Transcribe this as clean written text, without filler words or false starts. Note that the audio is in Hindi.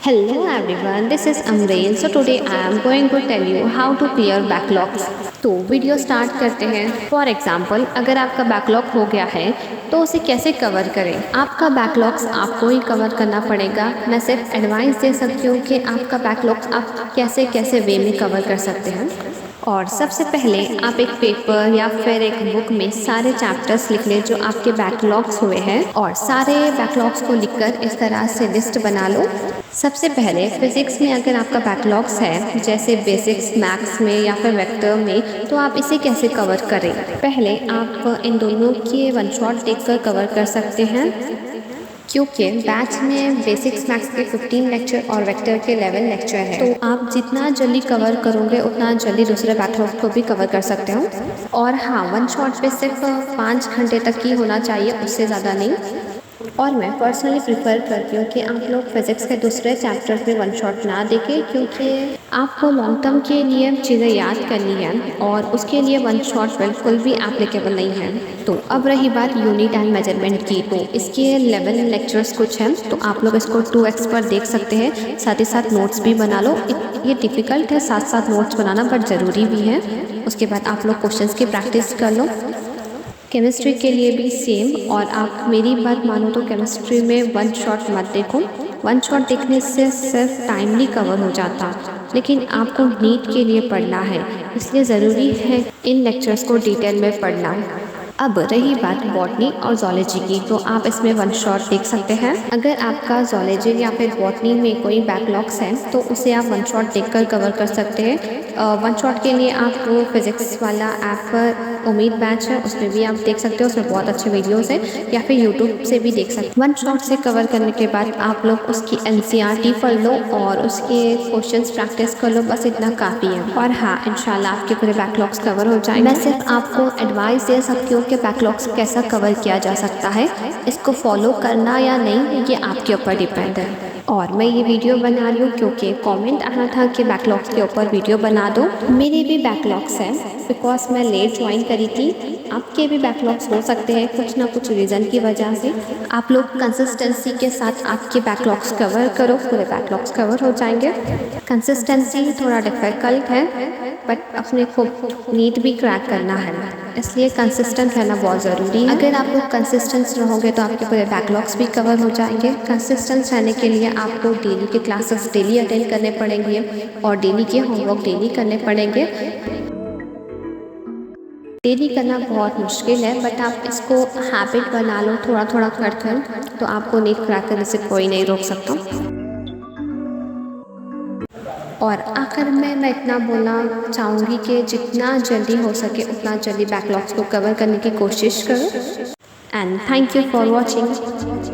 Hello everyone, this is Amreen. So today I am going to tell you how to clear backlogs. तो वीडियो स्टार्ट करते हैं। फॉर एग्जाम्पल अगर आपका बैकलॉग हो गया है तो उसे कैसे कवर करें। आपका बैकलॉग्स आपको ही कवर करना पड़ेगा। मैं सिर्फ एडवाइस दे सकती हूँ कि आपका बैकलॉग्स आप कैसे कैसे वे में कवर कर सकते हैं। और सबसे पहले आप एक पेपर या फिर एक बुक में सारे चैप्टर्स लिख लें जो आपके बैकलॉग्स हुए हैं और सारे बैकलॉग्स को लिखकर इस तरह से लिस्ट बना लो। सबसे पहले फिजिक्स में अगर आपका बैकलॉग्स है जैसे बेसिक्स मैथ्स में या फिर वेक्टर में तो आप इसे कैसे कवर करें। पहले आप इन दोनों के वन शॉट देखकर कवर कर सकते हैं क्योंकि बैच में बेसिक्स मैथ्स के 15 लेक्चर और वेक्टर के 11 लेक्चर हैं। तो आप जितना जल्दी कवर करोगे उतना जल्दी दूसरे बैकलॉग को भी कवर कर सकते हो। और हाँ, वन शॉट पे सिर्फ 5 घंटे तक ही होना चाहिए, उससे ज़्यादा नहीं। और मैं पर्सनली प्रिफर करती हूँ कि आप लोग फिज़िक्स के दूसरे चैप्टर पे वन शॉट ना देखें क्योंकि आपको लॉन्ग टर्म के लिए चीज़ें याद करनी है और उसके लिए वन शॉट बिल्कुल भी एप्लीकेबल नहीं है। तो अब रही बात यूनिट एंड मेजरमेंट की, तो इसके 11 लेक्चर्स कुछ हैं तो आप लोग इसको 2x पर देख सकते हैं। साथ ही साथ नोट्स भी बना लो। ये डिफ़िकल्ट है साथ साथ नोट्स बनाना, बट ज़रूरी भी है। उसके बाद आप लोग क्वेश्चंस की प्रैक्टिस कर लो। केमिस्ट्री के लिए भी सेम। और आप मेरी बात मानो तो केमिस्ट्री में वन शॉट मत देखो। वन शॉट देखने से सिर्फ टाइमली कवर हो जाता, लेकिन आपको नीट के लिए पढ़ना है, इसलिए ज़रूरी है इन लेक्चर्स को डिटेल में पढ़ना। अब रही बात बॉटनी और जोलॉजी की, तो आप इसमें वन शॉट देख सकते हैं। अगर आपका जोलॉजी या फिर बॉटनी में कोई बैकलॉग्स है तो उसे आप वन शॉट देखकर कवर कर सकते हैं। वन शॉट के लिए आप वो फिज़िक्स वाला ऐप पर उम्मीद बैच है, उसमें भी आप देख सकते हो, उसमें बहुत अच्छे वीडियोस हैं, या फिर यूट्यूब से भी देख सकते हो। वन शॉट से कवर करने के बाद आप लोग उसकी एनसीईआरटी पढ़ लो और उसके क्वेश्चंस प्रैक्टिस कर लो, बस इतना काफ़ी है। और हाँ, इंशाल्लाह आपके पूरे बैकलॉग्स कवर हो जाएंगे। मैं सिर्फ आपको एडवाइस दे सकती हूँ कि बैकलॉग्स कैसा कवर किया जा सकता है। इसको फॉलो करना या नहीं ये आपके ऊपर डिपेंड है। और मैं ये वीडियो बना रही हूँ क्योंकि कमेंट आना था कि बैकलॉग्स के ऊपर वीडियो बना दो। मेरे भी बैकलॉग्स हैं बिकॉज मैं लेट ज्वाइन करी थी। आपके भी बैकलॉग्स हो सकते हैं कुछ ना कुछ रीज़न की वजह से। आप लोग कंसिस्टेंसी के साथ आपके बैकलॉग्स कवर करो, पूरे बैकलॉग्स कवर हो जाएंगे। कंसिस्टेंसी थोड़ा डिफ़िकल्ट है बट अपने को नीट भी क्रैक करना है, इसलिए कंसिस्टेंट रहना बहुत ज़रूरी है। अगर आप लोग कंसिस्टेंट रहोगे तो आपके पूरे बैकलॉग्स भी कवर हो जाएंगे। कंसिस्टेंट रहने के लिए आपको डेली के क्लासेस डेली अटेंड करने पड़ेंगे और डेली के होमवर्क डेली करने पड़ेंगे। डेली करना बहुत मुश्किल है बट आप इसको हैबिट बना लो थोड़ा थोड़ा कर कर, तो आपको नीट क्रैक करने से कोई नहीं रोक सकता। और आखिर में मैं इतना बोलना चाहूँगी कि जितना जल्दी हो सके उतना जल्दी बैकलॉग्स को कवर करने की कोशिश करो। And thank you for watching.